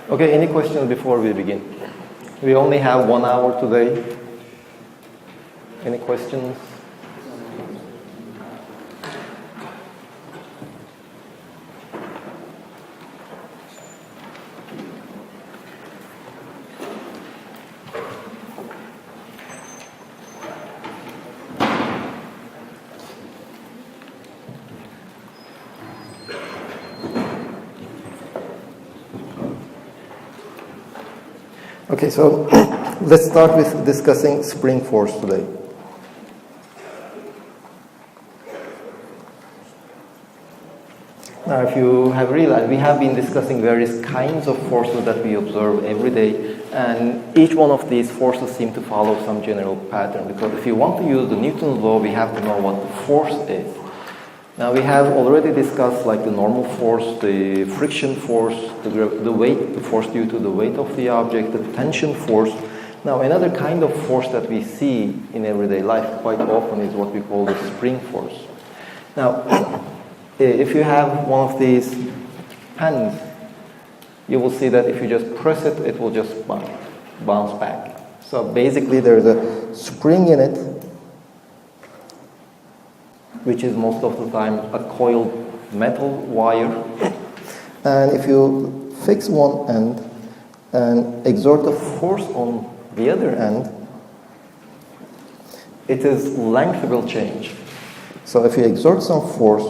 Okay, any questions before we begin? We only have 1 hour today. Any questions? Okay, so let's start with discussing spring force today. Now, if you have realized, we have been discussing various kinds of forces that we observe every day, and each one of these forces seem to follow some general pattern, because if you want to use the Newton's law, we have to know what the force is. Now, we have already discussed like the normal force, the friction force, the weight, the force due to the weight of the object, the tension force. Now, another kind of force that we see in everyday life quite often is what we call the spring force. Now, if you have one of these pens, you will see that if you just press it, it will just bounce back. So basically, there's a spring in it, which is most of the time a coiled metal wire. And if you fix one end and exert a force on the other end, its length will change. So if you exert some force,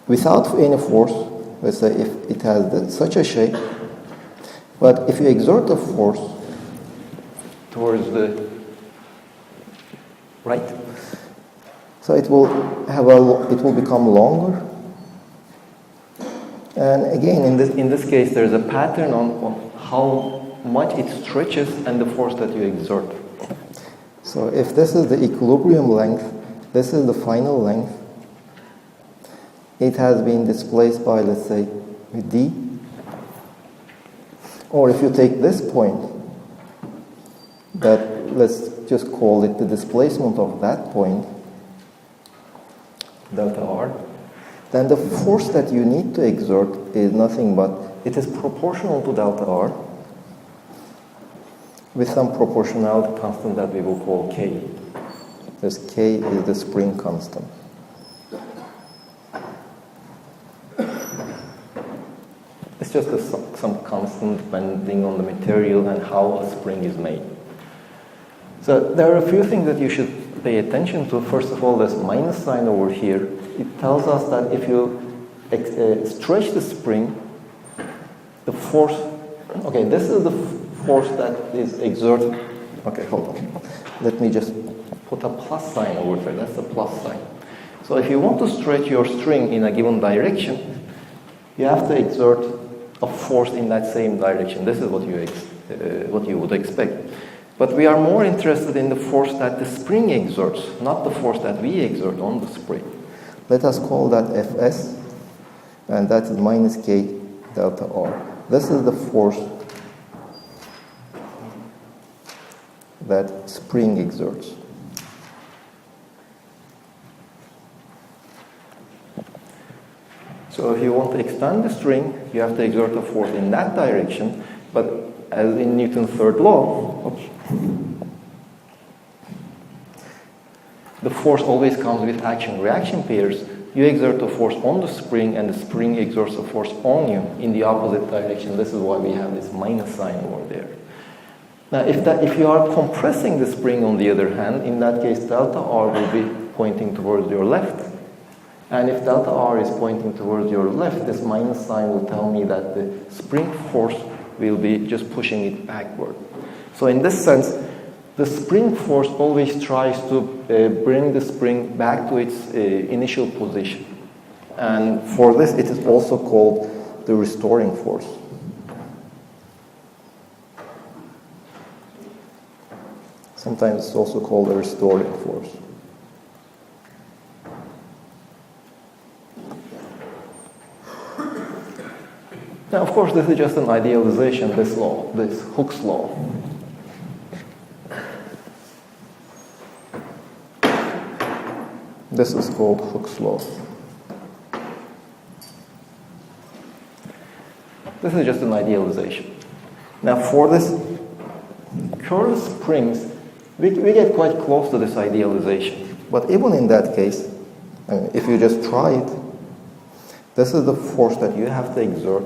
without any force, let's say if it has such a shape, but if you exert a force towards the right, so it will become longer. And again, in this case, there's a pattern on how much it stretches and the force that you exert. So if this is the equilibrium length, this is the final length, it has been displaced by, let's say, d. Or if you take this point, that let's just call it the displacement of that point, delta r, then the force that you need to exert is nothing but, it is proportional to delta r with some proportionality constant that we will call k. This k is the spring constant. It's just some constant depending on the material and how a spring is made. So there are a few things that you should pay attention to. First of all, this minus sign over here. It tells us that if you stretch the spring, the force, okay, this is the force that is exerted. Okay, hold on. Let me just put a plus sign over there. That's the plus sign. So if you want to stretch your string in a given direction, you have to exert a force in that same direction. This is what you would expect. But we are more interested in the force that the spring exerts, not the force that we exert on the spring. Let us call that Fs, and that is minus k delta r. This is the force that spring exerts. So if you want to extend the string, you have to exert a force in that direction, but as in Newton's third law, the force always comes with action-reaction pairs. You exert a force on the spring, and the spring exerts a force on you in the opposite direction. This is why we have this minus sign over there. Now, if you are compressing the spring, on the other hand, in that case, delta r will be pointing towards your left. And if delta r is pointing towards your left, this minus sign will tell me that the spring force will be just pushing it backward. So in this sense, the spring force always tries to bring the spring back to its initial position. And for this, it is also called the restoring force. Sometimes it's also called the restoring force. Now, of course, this is just an idealization, this law, this Hooke's law. This is called Hooke's law. This is just an idealization. Now for this curved springs, we get quite close to this idealization. But even in that case, if you just try it, this is the force that you have to exert.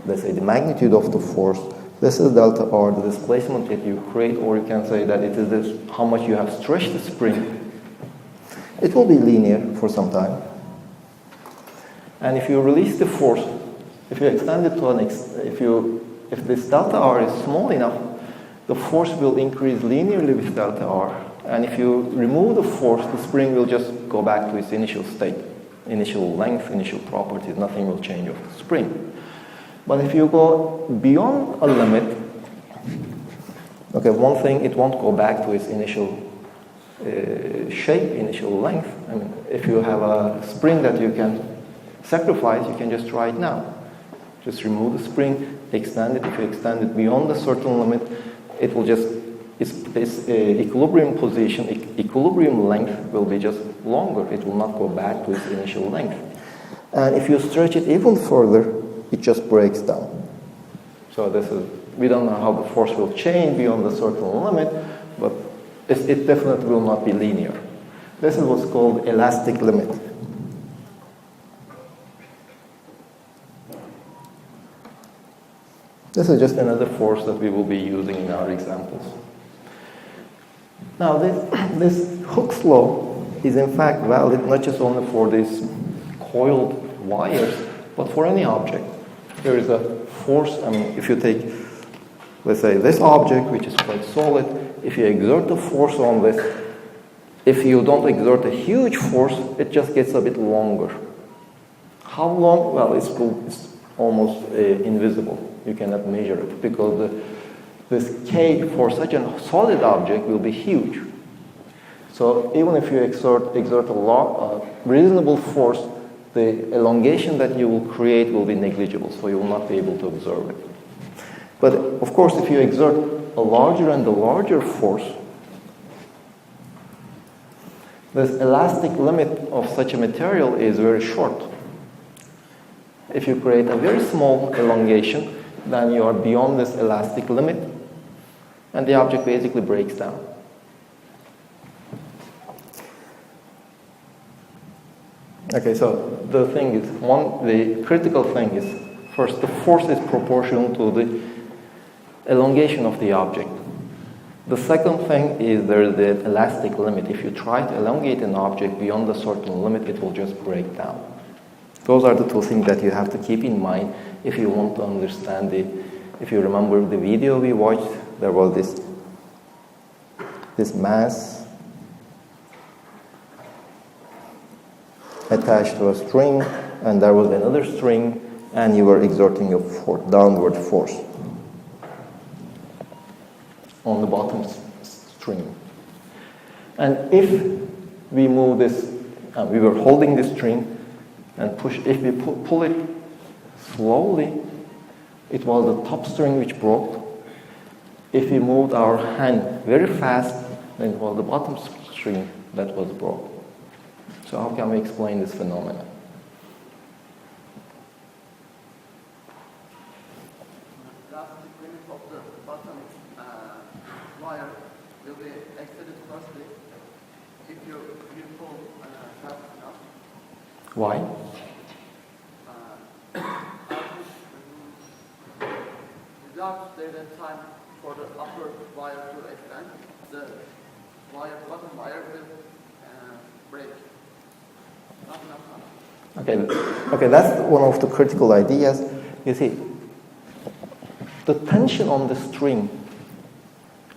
Let's say the magnitude of the force. This is delta R, the displacement that you create, or you can say that it is this, how much you have stretched the spring. It will be linear for some time. And if you release the force, if you extend it to if this delta R is small enough, the force will increase linearly with delta R. And if you remove the force, the spring will just go back to its initial state, initial length, initial properties. Nothing will change of the spring. But if you go beyond a limit, okay, one thing, it won't go back to its initial shape, initial length. I mean, if you have a spring that you can sacrifice, you can just try it now. Just remove the spring, extend it. If you extend it beyond a certain limit, it will just, its equilibrium position, equilibrium length will be just longer. It will not go back to its initial length. And if you stretch it even further, it just breaks down. So this is, we don't know how the force will change beyond a certain limit, but it definitely will not be linear. This is what's called elastic limit. This is just another force that we will be using in our examples. Now this Hooke's law is in fact valid not just only for these coiled wires, but for any object. There is a force, I mean, if you take, let's say, this object, which is quite solid, if you exert a force on this, if you don't exert a huge force, it just gets a bit longer. How long? Well, it's almost invisible. You cannot measure it because this K for such a solid object will be huge. So even if you exert a reasonable force, the elongation that you will create will be negligible, so you will not be able to observe it. But of course, if you exert a larger and a larger force, this elastic limit of such a material is very short. If you create a very small elongation, then you are beyond this elastic limit, and the object basically breaks down. Okay, so the critical thing is, first, the force is proportional to the elongation of the object. The second thing is there is the elastic limit. If you try to elongate an object beyond a certain limit, it will just break down. Those are the two things that you have to keep in mind if you want to understand if you remember the video we watched, there was this mass attached to a string, and there was another string, and you were exerting a downward force on the bottom string. And if we move this, we were holding this string and push, if we pull it slowly, it was the top string which broke. If we moved our hand very fast, then it was the bottom string that was broke. So how can we explain this phenomenon? The limit of the bottom wire will be extended firstly if you pull fast enough. Why? Without there is time for the upper wire to extend, the bottom wire will break. Not enough time. Okay, that's one of the critical ideas. You see, the tension on the string,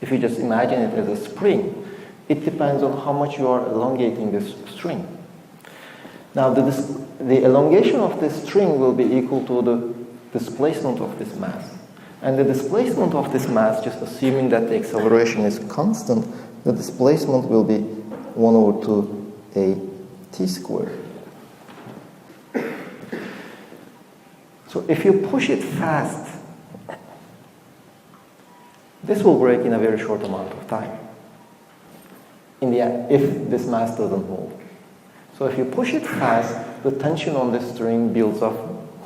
if you just imagine it as a spring, it depends on how much you are elongating this string. Now, the elongation of this string will be equal to the displacement of this mass. And the displacement of this mass, just assuming that the acceleration is constant, the displacement will be 1/2 t squared. So if you push it fast, this will break in a very short amount of time. In the end, if this mass doesn't move. So if you push it fast, the tension on this string builds up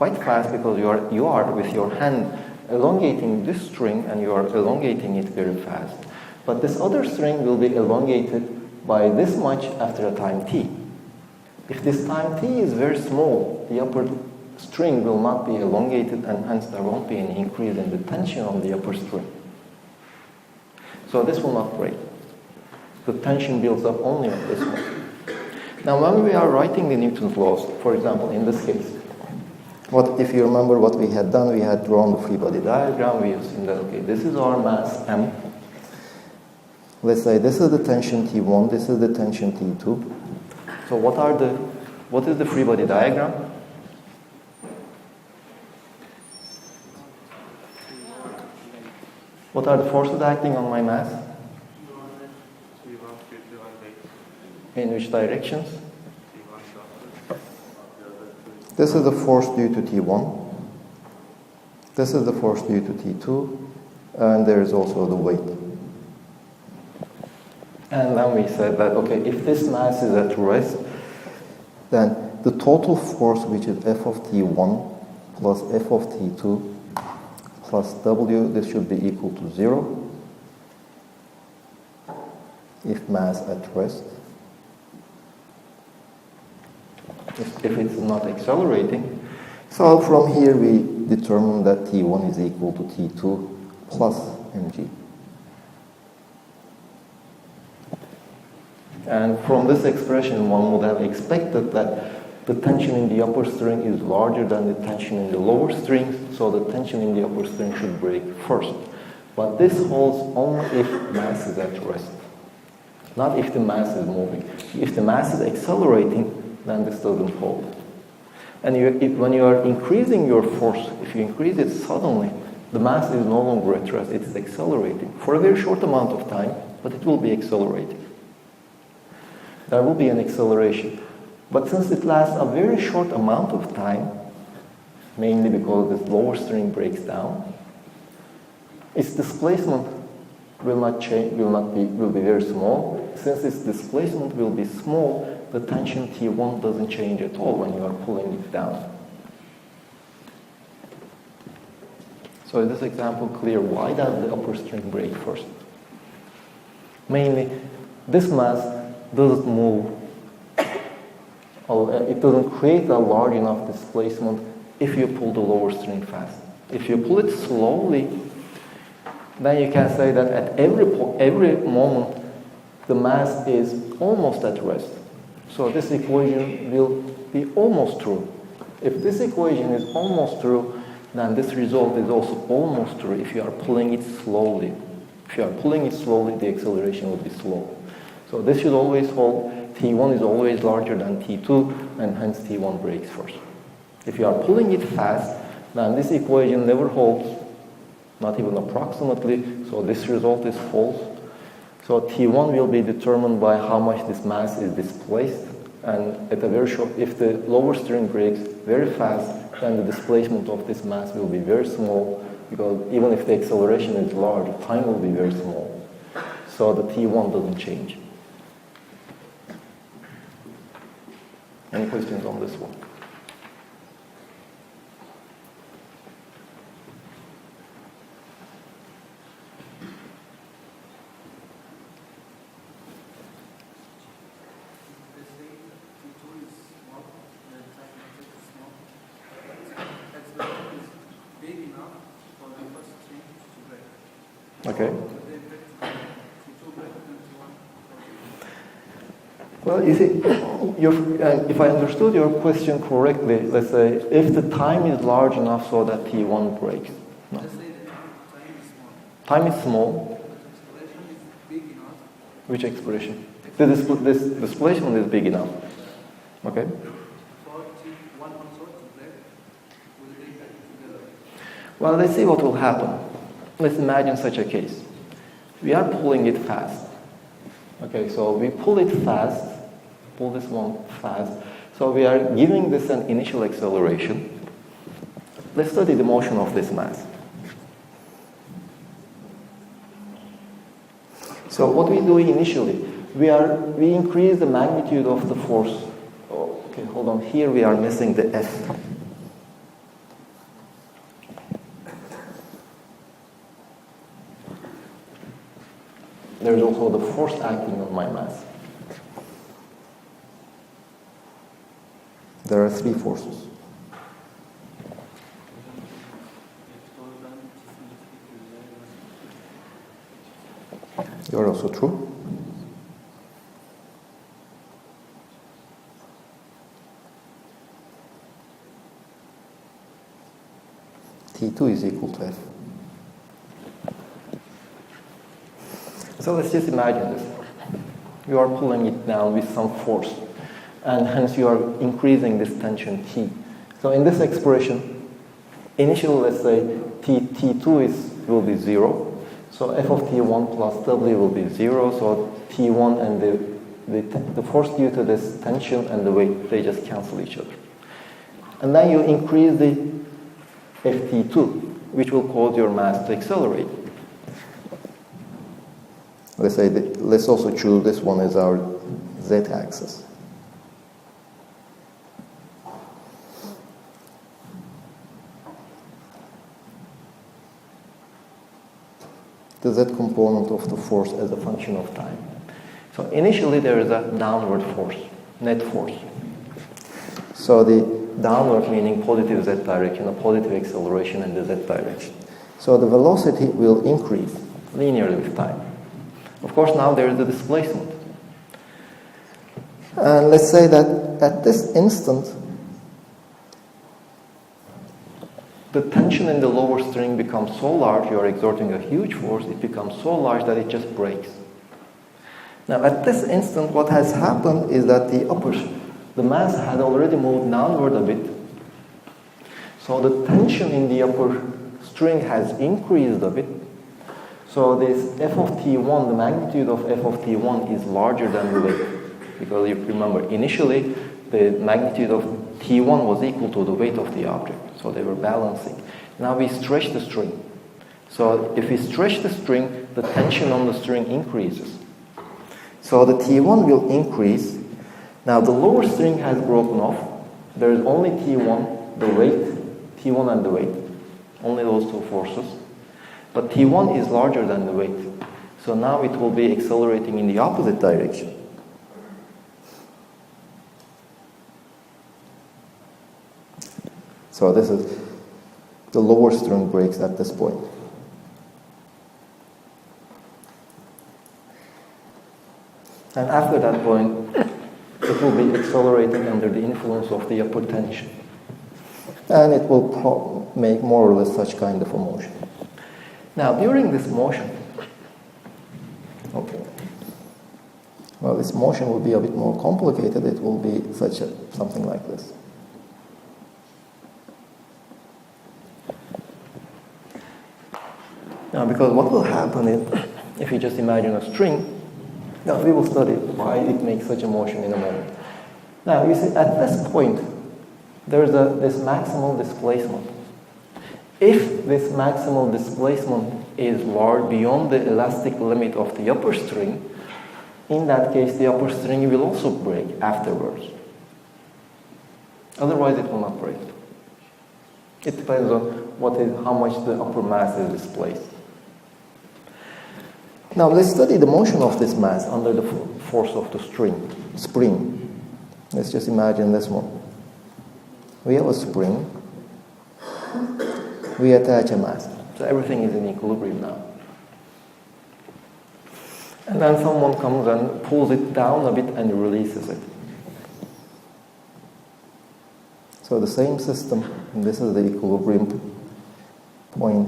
quite fast because you are with your hand elongating this string and you are elongating it very fast. But this other string will be elongated by this much after a time t. If this time t is very small, the upper string will not be elongated and hence there won't be any increase in the tension on the upper string. So this will not break. The tension builds up only on this one. Now when we are writing the Newton's laws, for example in this case, if you remember what we had done, we had drawn the free body diagram. We assumed that, okay, this is our mass m. Let's say this is the tension T1, this is the tension T2. So what is the free body diagram? What are the forces acting on my mass? In which directions? This is the force due to T1. This is the force due to T2. And there is also the weight. And then we said that, okay, if this mass is at rest, then the total force, which is F of T1 plus F of T2 plus W, this should be equal to 0 if mass at rest. If it's not accelerating. So from here we determine that T1 is equal to T2 plus mg. And from this expression one would have expected that the tension in the upper string is larger than the tension in the lower strings, so the tension in the upper string should break first. But this holds only if mass is at rest, not if the mass is moving. If the mass is accelerating, then this doesn't hold. And when you are increasing your force, if you increase it suddenly, the mass is no longer at rest, it is accelerating for a very short amount of time, but it will be accelerating. There will be an acceleration. But since it lasts a very short amount of time, mainly because this lower string breaks down, its displacement will not change, will be very small. Since its displacement will be small, the tension T1 doesn't change at all when you are pulling it down. So is this example clear? Why does the upper string break first? Mainly, this mass doesn't move, it doesn't create a large enough displacement if you pull the lower string fast. If you pull it slowly, then you can say that at every moment the mass is almost at rest. So this equation will be almost true. If this equation is almost true, then this result is also almost true if you are pulling it slowly. If you are pulling it slowly, the acceleration will be slow. So this should always hold. T1 is always larger than T2, and hence T1 breaks first. If you are pulling it fast, then this equation never holds, not even approximately, so this result is false. So T1 will be determined by how much this mass is displaced, and at a very short, if the lower string breaks very fast, then the displacement of this mass will be very small, because even if the acceleration is large, time will be very small. So the T1 doesn't change. Any questions on this one? Okay. Well, you see, if I understood your question correctly, let's say if the time is large enough so that T1 breaks. No. Let's say that Time is small. the expression is big enough Which expression? This displacement is big enough. Okay. for T1 also to break. Will they get together? Well, let's see what will happen. Let's imagine such a case. We are pulling it fast. Okay, so we pull it fast, pull this one fast. So we are giving this an initial acceleration. Let's study the motion of this mass. So what we do initially, we increase the magnitude of the force. Oh, okay, hold on. Here we are missing the F. there is also the force acting on my mass. There are three forces. You're also true. T2 is equal to F. So let's just imagine this. You are pulling it down with some force, and hence you are increasing this tension T. So in this expression, initially let's say T2 will be 0. So f of T1 plus W will be 0. So T1 and the force due to this tension and the weight, they just cancel each other. And then you increase the Ft2, which will cause your mass to accelerate. Let's also choose this one as our z-axis. The z component of the force as a function of time. So initially there is a downward force, net force. So the downward meaning positive z direction, a positive acceleration in the z direction. So the velocity will increase linearly with time. Of course, now there is a displacement. And let's say that at this instant, the tension in the lower string becomes so large, you are exerting a huge force, it becomes so large that it just breaks. Now at this instant, what has happened is that the mass had already moved downward a bit. So the tension in the upper string has increased a bit. So this f of T1, the magnitude of f of T1 is larger than the weight. Because you remember, initially, the magnitude of T1 was equal to the weight of the object. So they were balancing. Now we stretch the string. So if we stretch the string, the tension on the string increases. So the T1 will increase. Now the lower string has broken off. There is only T1, the weight, T1 and the weight. Only those two forces. But T1 is larger than the weight. So now it will be accelerating in the opposite direction. So this is, the lower string breaks at this point. And after that point, it will be accelerating under the influence of the upper tension. And it will make more or less such kind of a motion. Now, during this motion, well, this motion will be a bit more complicated. It will be something like this. Now, because what will happen is, if you just imagine a string, now we will study why it makes such a motion in a moment. Now, you see, at this point, there is this maximal displacement. If this maximal displacement is large beyond the elastic limit of the upper string, in that case, the upper string will also break afterwards. Otherwise, it will not break. It depends on how much the upper mass is displaced. Now, let's study the motion of this mass under the force of the spring. Let's just imagine this one. We have a spring. We attach a mass. So everything is in equilibrium now. And then someone comes and pulls it down a bit and releases it. So the same system, and this is the equilibrium point.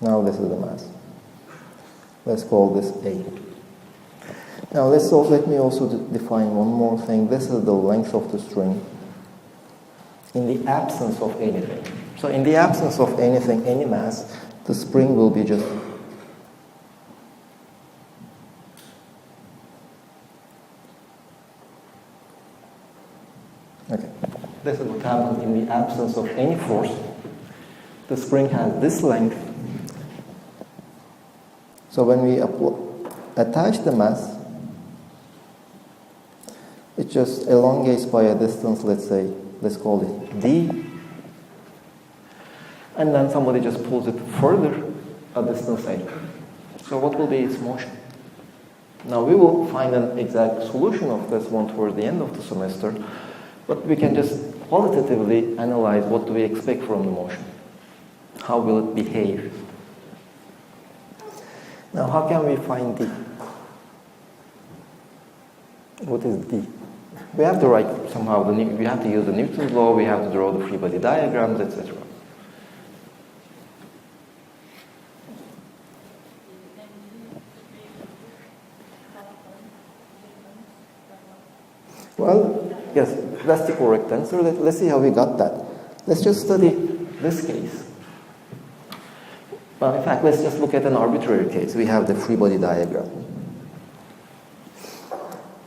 Now this is the mass. Let's call this A. Now let me also define one more thing. This is the length of the string in the absence of anything. So in the absence of anything, any mass, the spring will be just okay. This is what happens in the absence of any force. The spring has this length. So when we attach the mass, it just elongates by a distance, let's call it d. and then somebody just pulls it further a distance a. So what will be its motion? Now we will find an exact solution of this one towards the end of the semester, but we can just qualitatively analyze what do we expect from the motion. How will it behave? Now how can we find D? What is D? We have to write somehow, we have to use the Newton's law, we have to draw the free body diagrams, etc. Well, yes, that's the correct answer. Let's see how we got that. Let's just study this case. Well, in fact, let's just look at an arbitrary case. We have the free body diagram.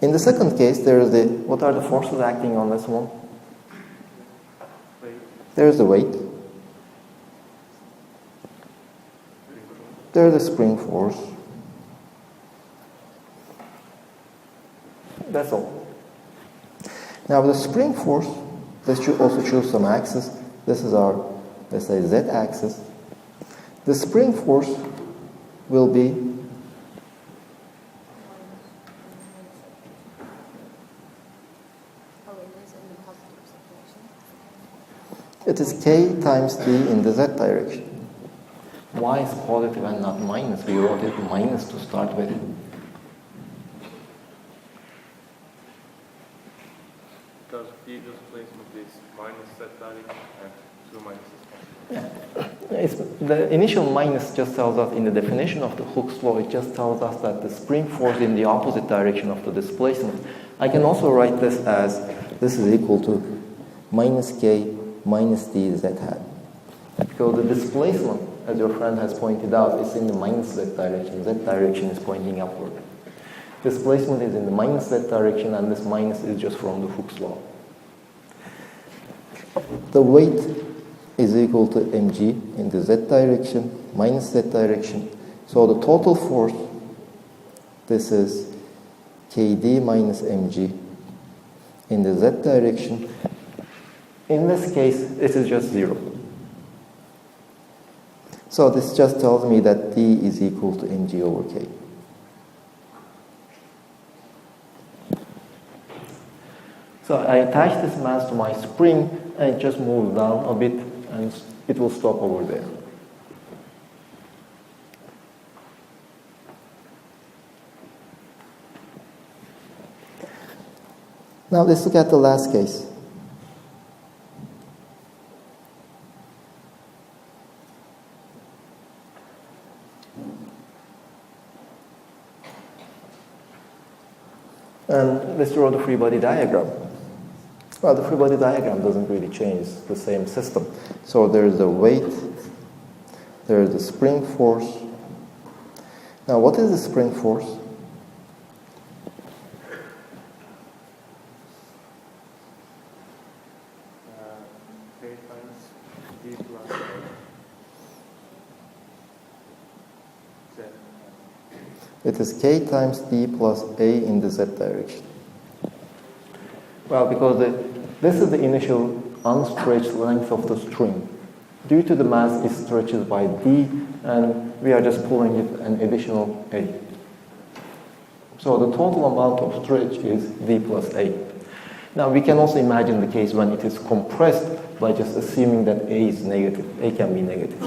In the second case, there is what are the forces acting on this one? There is the weight. There is the spring force. That's all. Now the spring force, let's also choose some axis. This is our, let's say, z-axis. The spring force will be it is k times d in the z direction. Why is positive and not minus? We wrote it minus to start with. Because the displacement is minus z direction and 2 minuses. Yeah. The initial minus just tells us in the definition of the Hooke's law, it just tells us that the spring force in the opposite direction of the displacement. I can also write this as this is equal to minus k minus d z hat. Because the displacement, as your friend has pointed out, is in the minus z direction. Z direction is pointing upward. Displacement is in the minus z direction, and this minus is just from the Hooke's law. The weight is equal to mg in the z direction minus z direction. So the total force, this is kd minus mg in the z direction. In this case, it is just 0. So this just tells me that d is equal to mg over k. So I attach this mass to my spring and it just moves down a bit and it will stop over there. Now let's look at the last case. And let's draw the free body diagram. Well, the free body diagram doesn't really change, it's the same system. So there's the weight, there's the spring force. Now, what is the spring force? K times d plus z. It is k times d plus a in the z direction. Well, because this is the initial unstretched length of the string. Due to the mass, it stretches by d, and we are just pulling it an additional a. So the total amount of stretch is d plus a. Now, we can also imagine the case when it is compressed by just assuming that a is negative. A can be negative.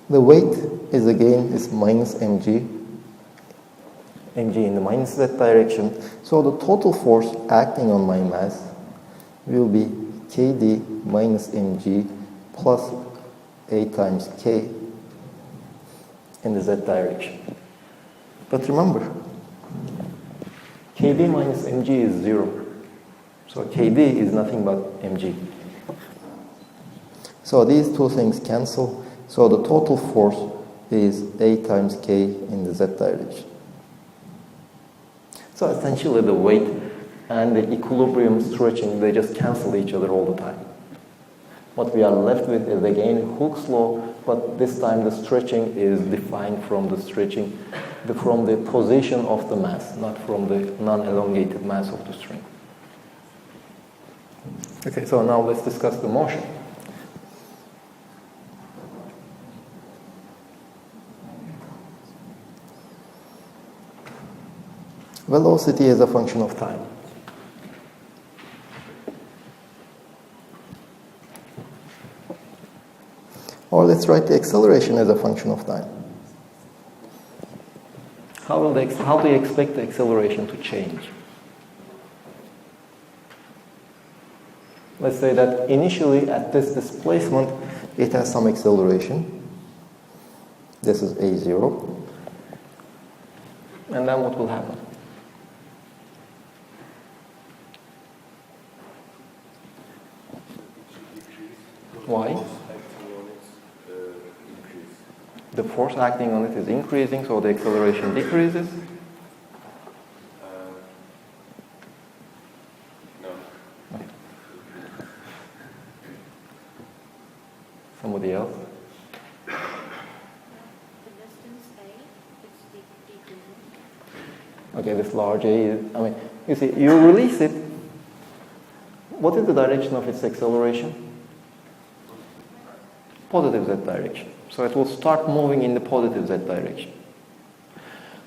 The weight is again minus mg in the minus z direction. So the total force acting on my mass will be kd minus mg plus a times k in the z direction. But remember, kd minus mg is 0. So kd is nothing but mg. So these two things cancel. So the total force is a times k in the z direction. So essentially the weight and the equilibrium stretching, they just cancel each other all the time. What we are left with is again Hooke's law, but this time the stretching is defined from the position of the mass, not from the non-elongated mass of the string. Okay, so now let's discuss the motion. Velocity is a function of time. Or let's write the acceleration as a function of time. How do you expect the acceleration to change? Let's say that initially at this displacement, it has some acceleration. This is A0. And then what will happen? Why? The force acting on it is increasing, so the acceleration decreases. No. Okay. Somebody else? The distance A, it's decreasing. Okay, this large A is, I mean, you see, you release it. What is the direction of its acceleration? Positive z direction. So it will start moving in the positive z direction.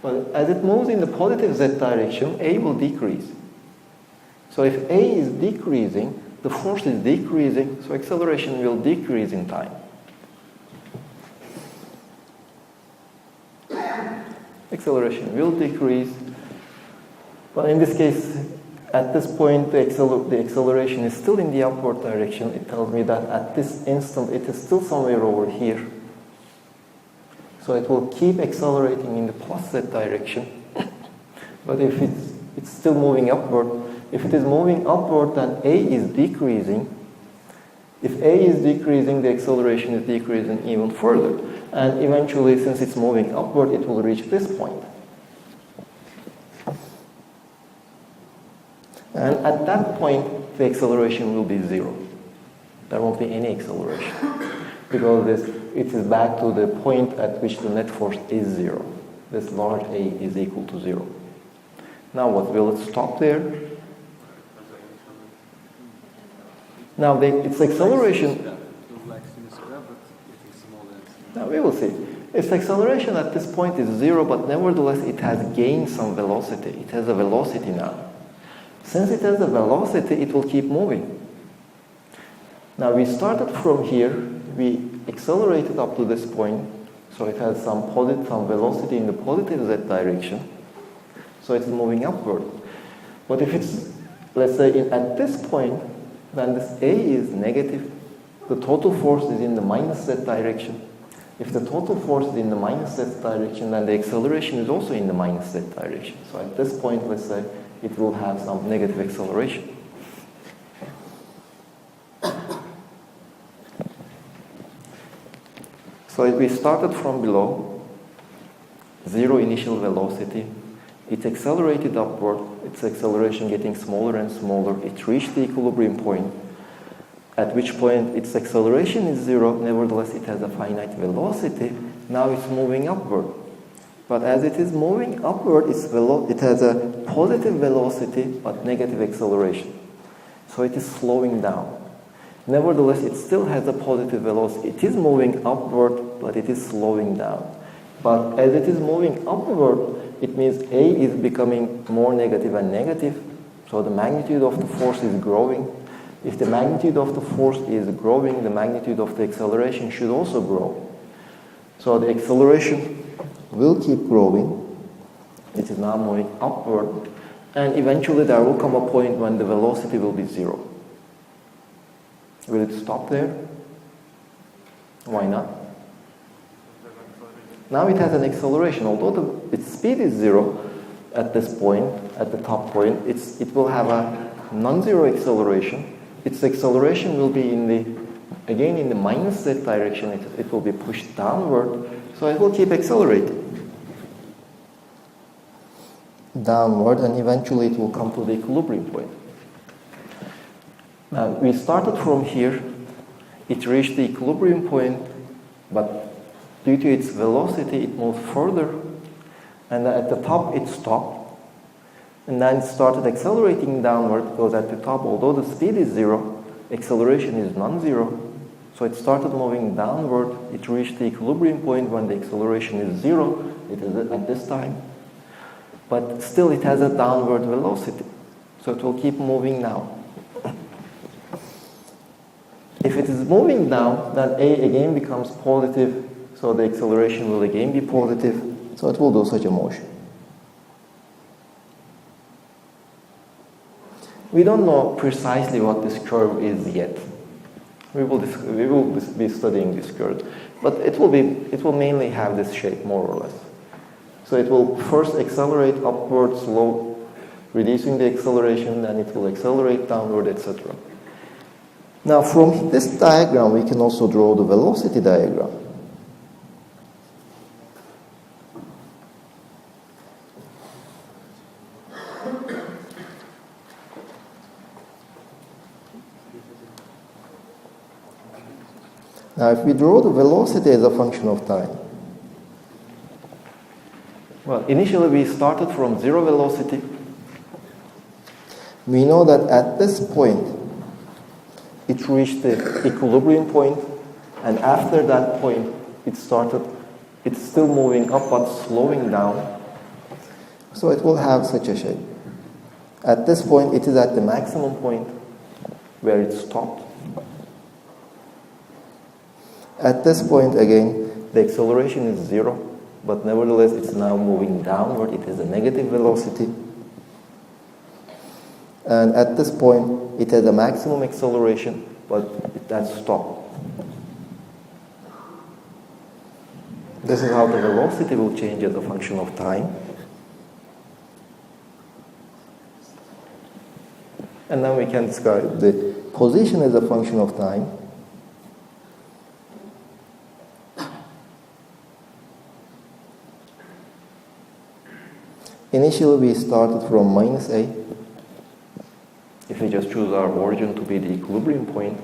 But as it moves in the positive z direction, A will decrease. So if A is decreasing, the force is decreasing, so acceleration will decrease in time. Acceleration will decrease. But in this case, at this point, the acceleration is still in the upward direction. It tells me that at this instant, it is still somewhere over here. So it will keep accelerating in the plus z direction. But if it's still moving upward, if it is moving upward, then A is decreasing. If A is decreasing, the acceleration is decreasing even further. And eventually, since it's moving upward, it will reach this point. And at that point, the acceleration will be zero. There won't be any acceleration. Because it is back to the point at which the net force is zero. This large A is equal to zero. Now what, will it stop there? Now its acceleration... Now we will see. Its acceleration at this point is zero, but nevertheless it has gained some velocity. It has a velocity now. Since it has a velocity, it will keep moving. Now we started from here, we accelerated up to this point, so it has some velocity in the positive z direction, so it's moving upward. But if it's, let's say, at this point, then this A is negative, the total force is in the minus z direction. If the total force is in the minus z direction, then the acceleration is also in the minus z direction. So at this point, let's say, it will have some negative acceleration. So if we started from below, zero initial velocity, it accelerated upward, its acceleration getting smaller and smaller, it reached the equilibrium point, at which point its acceleration is zero, nevertheless it has a finite velocity, now it's moving upward. But as it is moving upward, it has a positive velocity but negative acceleration. So it is slowing down. Nevertheless, it still has a positive velocity. It is moving upward, but it is slowing down. But as it is moving upward, it means A is becoming more negative and negative. So the magnitude of the force is growing. If the magnitude of the force is growing, the magnitude of the acceleration should also grow. So the acceleration will keep growing. It is now moving upward. And eventually there will come a point when the velocity will be zero. Will it stop there? Why not? Now it has an acceleration. Although its speed is zero at this point, at the top point, it will have a non-zero acceleration. Its acceleration will be again in the minus z direction. It will be pushed downward, so it will keep accelerating. Downward, and eventually it will come to the equilibrium point. Now, we started from here, it reached the equilibrium point, but due to its velocity, it moved further, and at the top it stopped, and then it started accelerating downward, because at the top, although the speed is zero, acceleration is non-zero. So it started moving downward. It reached the equilibrium point when the acceleration is 0. It is at this time. But still it has a downward velocity. So it will keep moving now. If it is moving down, then A again becomes positive. So the acceleration will again be positive. So it will do such a motion. We don't know precisely what this curve is yet. We will be studying this curve, but it will mainly have this shape more or less. So it will first accelerate upward, slow, reducing the acceleration, then it will accelerate downward, etc. Now from this diagram we can also draw the velocity diagram. Now if we draw the velocity as a function of time, well, initially we started from 0 velocity. We know that at this point it reached the equilibrium point, and after that point it's still moving up but slowing down. So it will have such a shape. At this point it is at the maximum point where it stopped. At this point again the acceleration is 0, but nevertheless it's now moving downward. It is a negative velocity. And at this point it has a maximum acceleration, but that stopped. This is how the velocity will change as a function of time. And then we can describe the position as a function of time. Initially we started from minus A. If we just choose our origin to be the equilibrium point,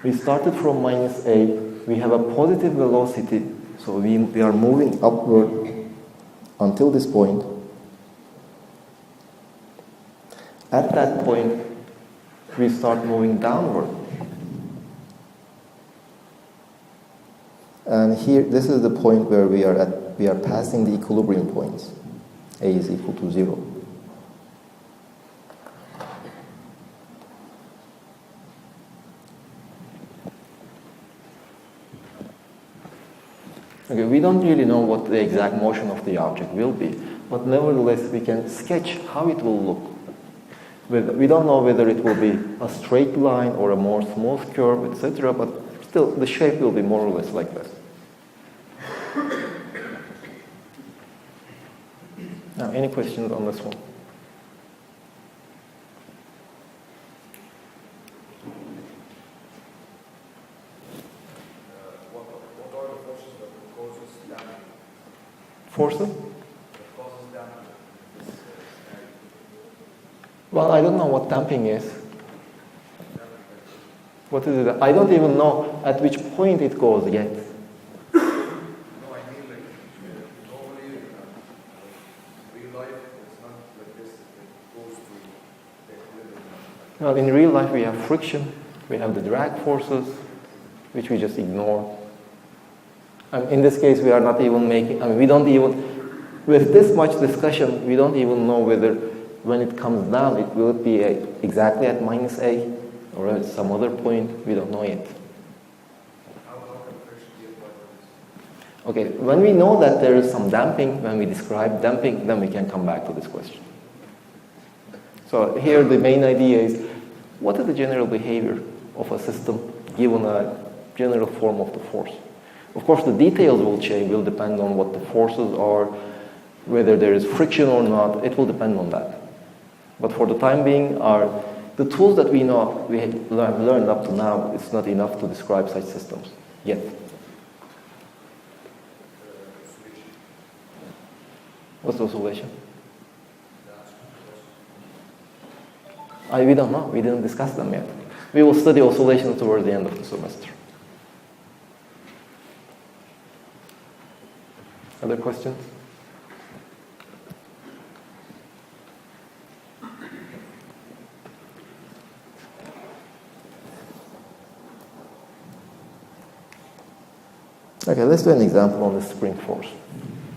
we started from minus A. We have a positive velocity, so we are moving upward until this point. At that point, we start moving downward. And here, this is the point where we are passing the equilibrium points. A is equal to 0. Okay, we don't really know what the exact motion of the object will be, but nevertheless we can sketch how it will look. We don't know whether it will be a straight line or a more smooth curve, etc., but still the shape will be more or less like this. Now, any questions on this one? What are the forces that causes damping? Forces? That causes damping. Well, I don't know what damping is. What is it? I don't even know at which point it goes yet. No, I mean like normally real life it's not like this. It goes to the equilibrium. Well, in real life we have friction, we have the drag forces, which we just ignore. And in this case we are not even we don't even, with this much discussion, we don't even know whether when it comes down, will it be exactly at minus A or at some other point? We don't know yet. How can friction be applied to this? Okay, when we know that there is some damping, when we describe damping, then we can come back to this question. So here the main idea is, what is the general behavior of a system given a general form of the force? Of course, the details will change, will depend on what the forces are, whether there is friction or not, it will depend on that. But for the time being, the tools that we know, we have learned up to now, it's not enough to describe such systems yet. What's the oscillation? We don't know. We didn't discuss them yet. We will study oscillations towards the end of the semester. Other questions? Okay, let's do an example on the spring force.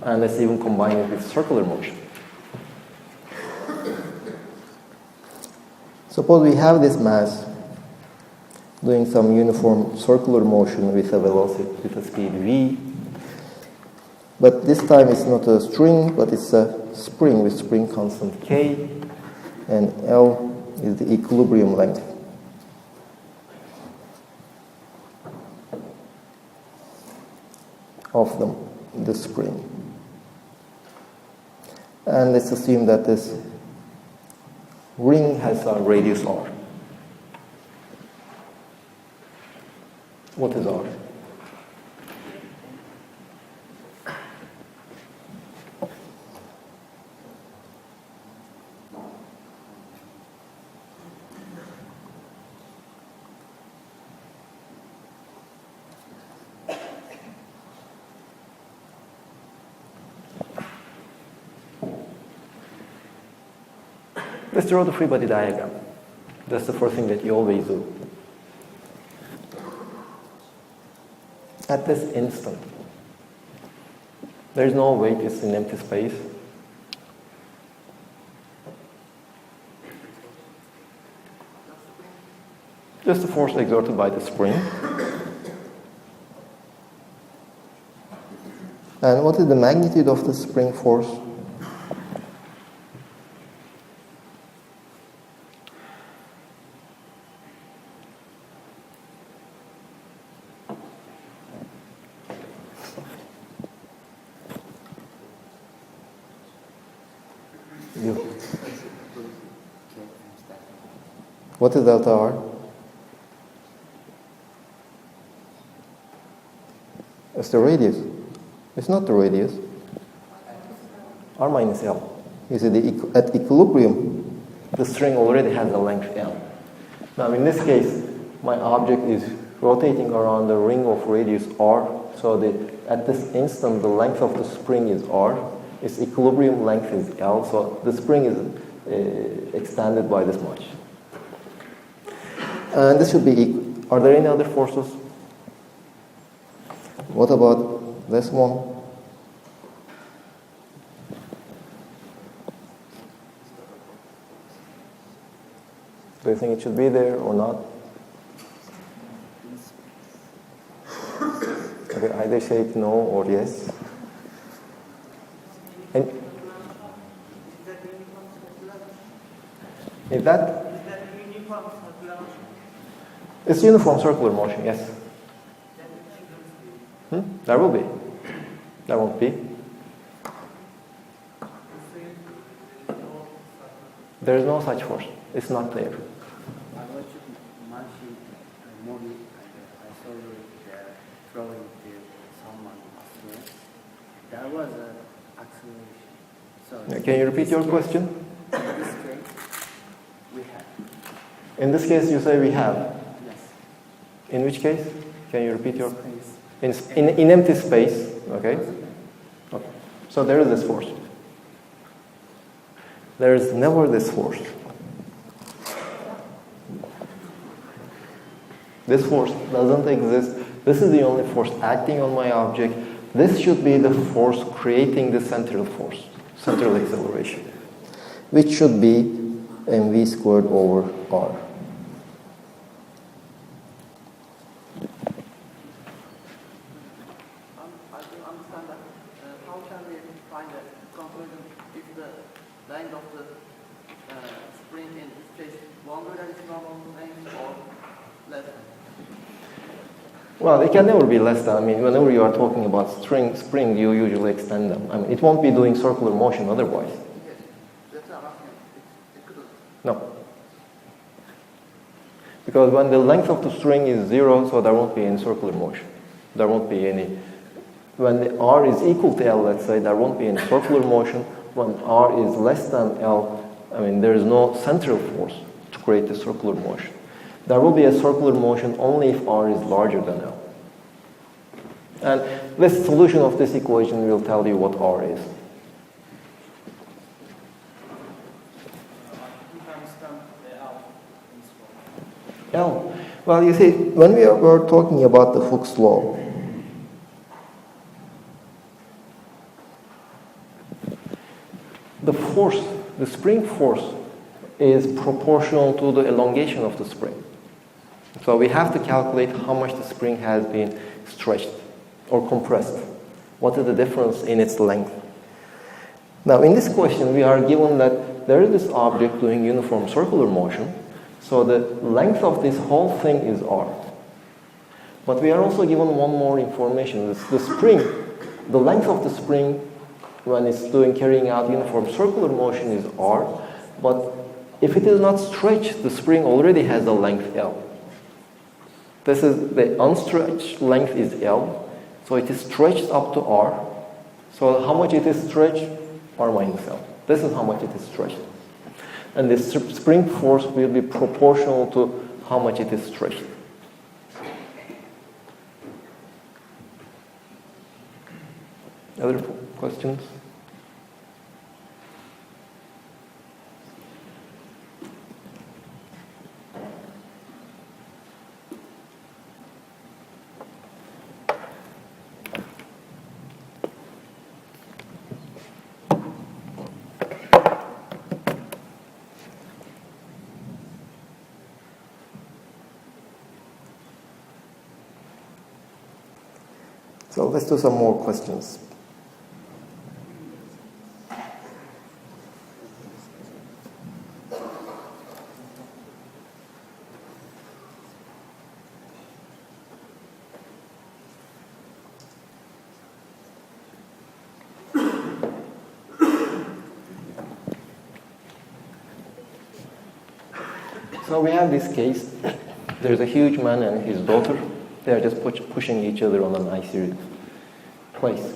And let's even combine it with circular motion. Suppose we have this mass doing some uniform circular motion with a velocity, with a speed v. But this time it's not a string, but it's a spring with spring constant k, and L is the equilibrium length. Of the spring. And let's assume that this ring has a radius r. What is r? Let's draw the free body diagram. That's the first thing that you always do. At this instant, there is no weight, it's an empty space. Just the force exerted by the spring. And what is the magnitude of the spring force? What is delta R? It's the radius. It's not the radius. R minus L. You see, at equilibrium, the string already has a length L. Now, in this case, my object is rotating around the ring of radius R. So at this instant, the length of the spring is R. Its equilibrium length is L. So the spring is extended by this much. And this should be equal. Are there any other forces? What about this one? Do you think it should be there or not? Okay, either say no or yes. And is that? It's uniform circular motion, yes. There will be. There won't be. There is no such force. It's not there. I watched Manchi movie and I saw throwing to someone upstairs. There was an acceleration. So Can you repeat your question? In this case, we have. In this case, you say we have. Yes. In which case? Can you repeat your... Space. In empty space, okay? Okay. So there is this force. There is never this force. This force doesn't exist. This is the only force acting on my object. This should be the force creating the central force, central acceleration, which should be mv squared over r. I don't understand that. How can we find a conclusion if the length of the spring in this case longer than its normal length or less? Well, it can never be less than, whenever you are talking about spring, you usually extend them. It won't be doing circular motion otherwise. Yes, that's what I'm asking. It couldn't. No. Because when the length of the string is 0, so there won't be any circular motion. There won't be any... When the r is equal to L, let's say, there won't be any circular motion. When r is less than L, there is no central force to create the circular motion. There will be a circular motion only if r is larger than L. And this solution of this equation will tell you what r is. L. Well, you see, when we were talking about the Hooke's law, the force, the spring force, is proportional to the elongation of the spring. So we have to calculate how much the spring has been stretched or compressed. What is the difference in its length? Now, in this question, we are given that there is this object doing uniform circular motion, so the length of this whole thing is r. But we are also given one more information. The spring, the length of the spring when it's carrying out uniform circular motion is r, but if it is not stretched, the spring already has a length L. This is the unstretched length is L, so it is stretched up to r. So how much it is stretched? R minus L. This is how much it is stretched. And the spring force will be proportional to how much it is stretched. Other questions? So let's do some more questions. So we have this case. There's a huge man and his daughter. They are just pushing each other on an icy place.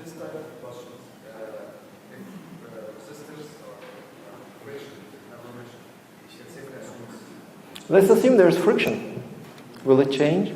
This type of questions, if resistance or friction, you can say that. Let's assume there's friction. Will it change?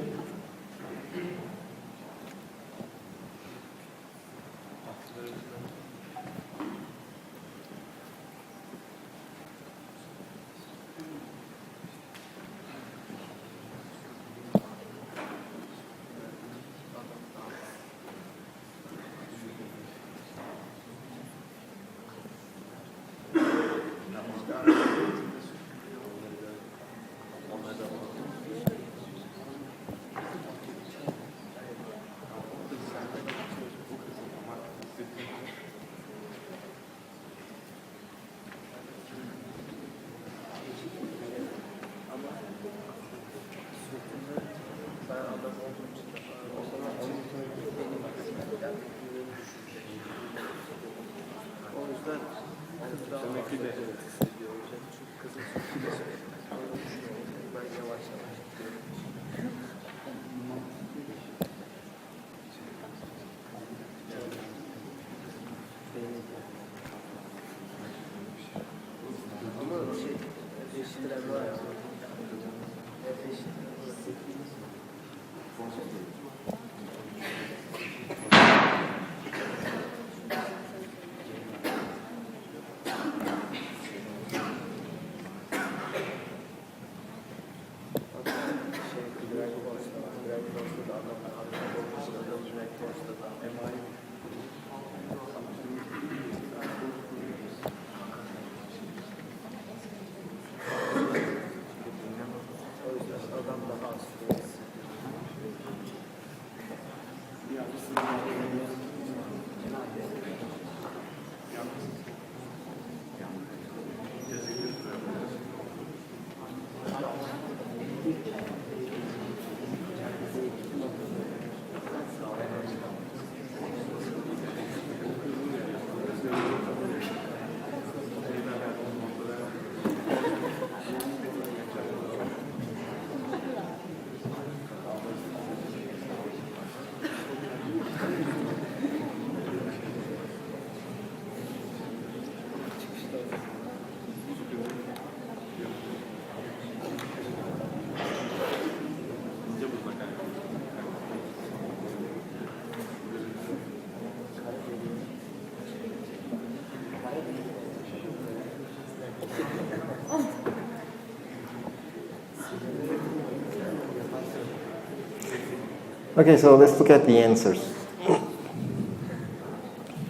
Okay, so let's look at the answers.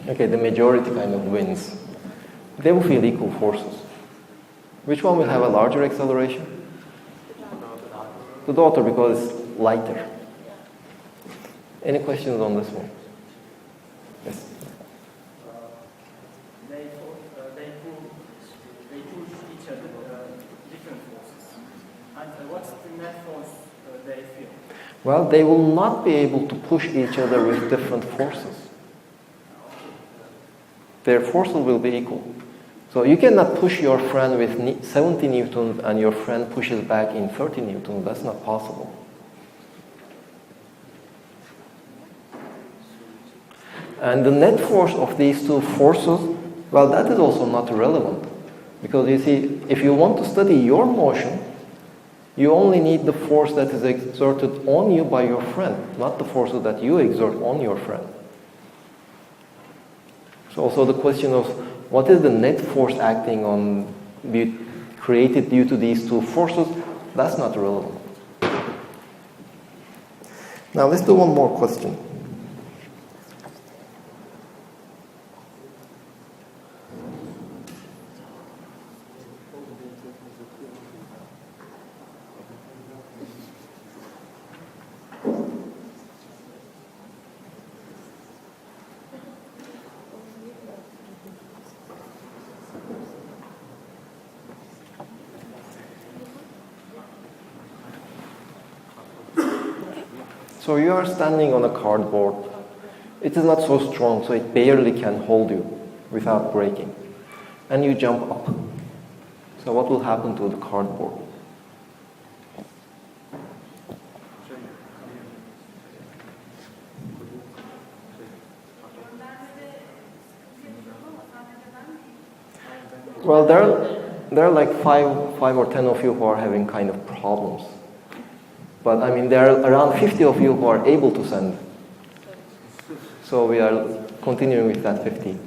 Okay, the majority kind of wins. They will feel equal forces. Which one will have a larger acceleration? The daughter, because it's lighter. Any questions on this one? Yes. They push each other different forces. And what's the net force they feel? Well, they will not be able to push each other with different forces. Their forces will be equal. So you cannot push your friend with 70 newtons and your friend pushes back in 30 newtons. That's not possible. And the net force of these two forces, well, that is also not relevant. Because you see, if you want to study your motion, you only need the force that is exerted on you by your friend, not the forces that you exert on your friend. So also the question of what is the net force acting on, created due to these two forces, that's not relevant. Now let's do one more question. So you are standing on a cardboard. It is not so strong, so it barely can hold you without breaking. And you jump up. So what will happen to the cardboard? Well, there are like five or 10 of you who are having kind of problems. But I mean, there are around 50 of you who are able to send. So we are continuing with that 50.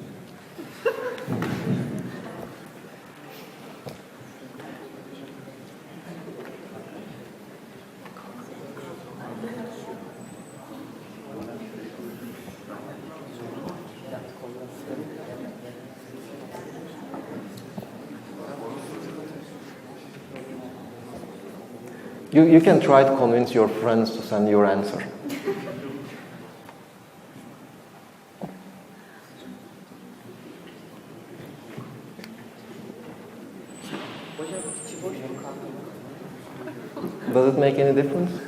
You can try to convince your friends to send your answer. Does it make any difference?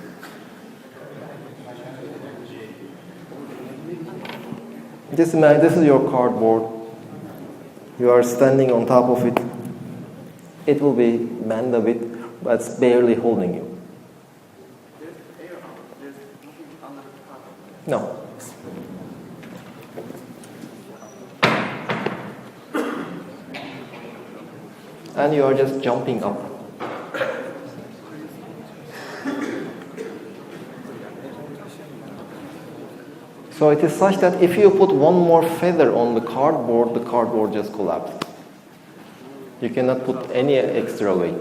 Just imagine this is your cardboard. You are standing on top of it. It will be bent a bit, but it's barely holding you. No. And you are just jumping up. So it is such that if you put one more feather on the cardboard just collapses. You cannot put any extra weight.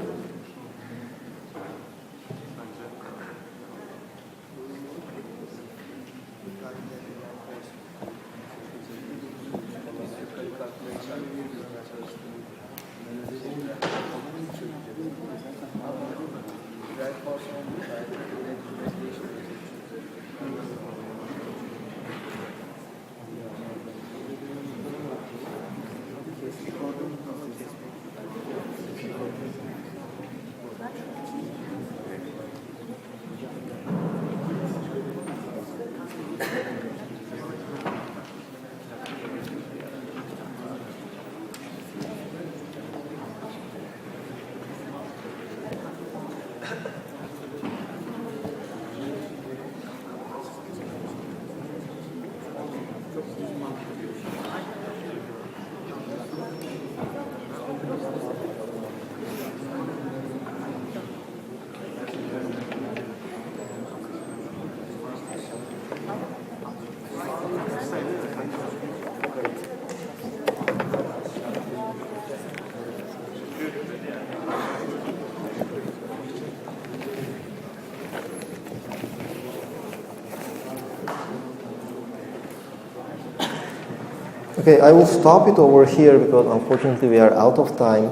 Okay, I will stop it over here because unfortunately we are out of time.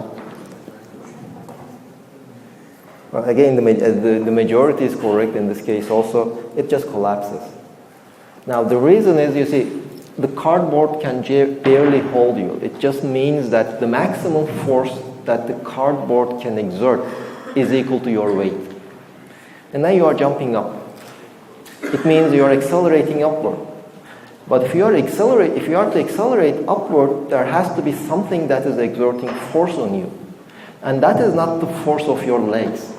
Well, again, the majority is correct in this case also. It just collapses. Now the reason is, you see, the cardboard can barely hold you. It just means that the maximum force that the cardboard can exert is equal to your weight. And then you are jumping up. It means you are accelerating upward. But if you are to accelerate upward, there has to be something that is exerting force on you. And that is not the force of your legs.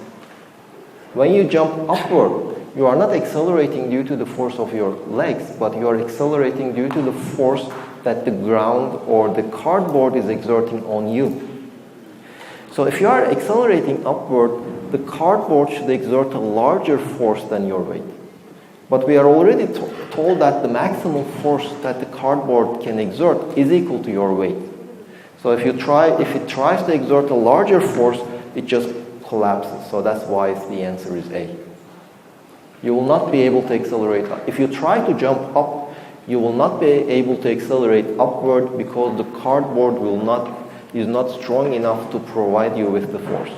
When you jump upward, you are not accelerating due to the force of your legs, but you are accelerating due to the force that the ground or the cardboard is exerting on you. So if you are accelerating upward, the cardboard should exert a larger force than your weight. But we are already told that the maximum force that the cardboard can exert is equal to your weight. So if it tries to exert a larger force, it just collapses. So that's why the answer is A. You will not be able to accelerate up. If you try to jump up, you will not be able to accelerate upward because the cardboard is not strong enough to provide you with the force.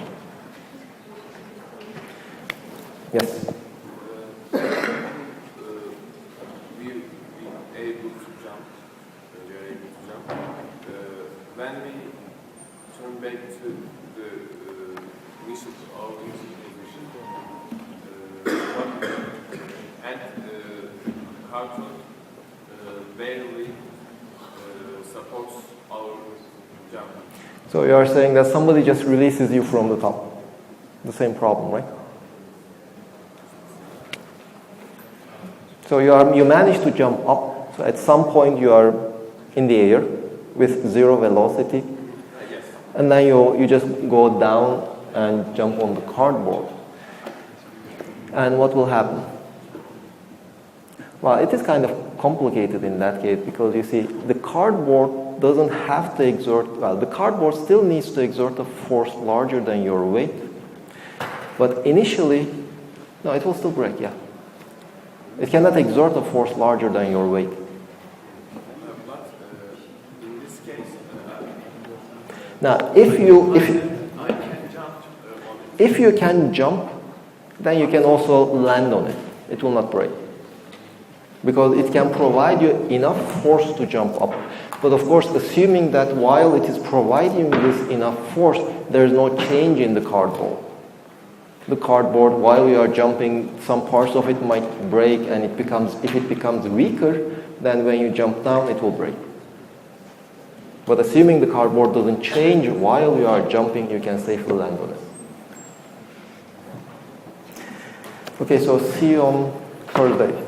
Yes? We are able to jump. When we turn back to the initial position, and cartoon barely supports our jump. So you are saying that somebody just releases you from the top. The same problem, right? So you manage to jump up. So at some point you are in the air with zero velocity. Yes. And then you just go down and jump on the cardboard. And what will happen? Well, it is kind of complicated in that case because you see, the cardboard doesn't have to exert, well, the cardboard still needs to exert a force larger than your weight. But initially, no, it will still break, yeah. It cannot exert a force larger than your weight. But in this case, Now, I can jump on it. if you can jump, then you can also land on it. It will not break. Because it can provide you enough force to jump up. But of course, assuming that while it is providing this enough force, there is no change in the cardboard. The cardboard, while you are jumping, some parts of it might break, and if it becomes weaker, then when you jump down, it will break. But assuming the cardboard doesn't change while you are jumping, you can safely land on it. Okay, so see you on Thursday.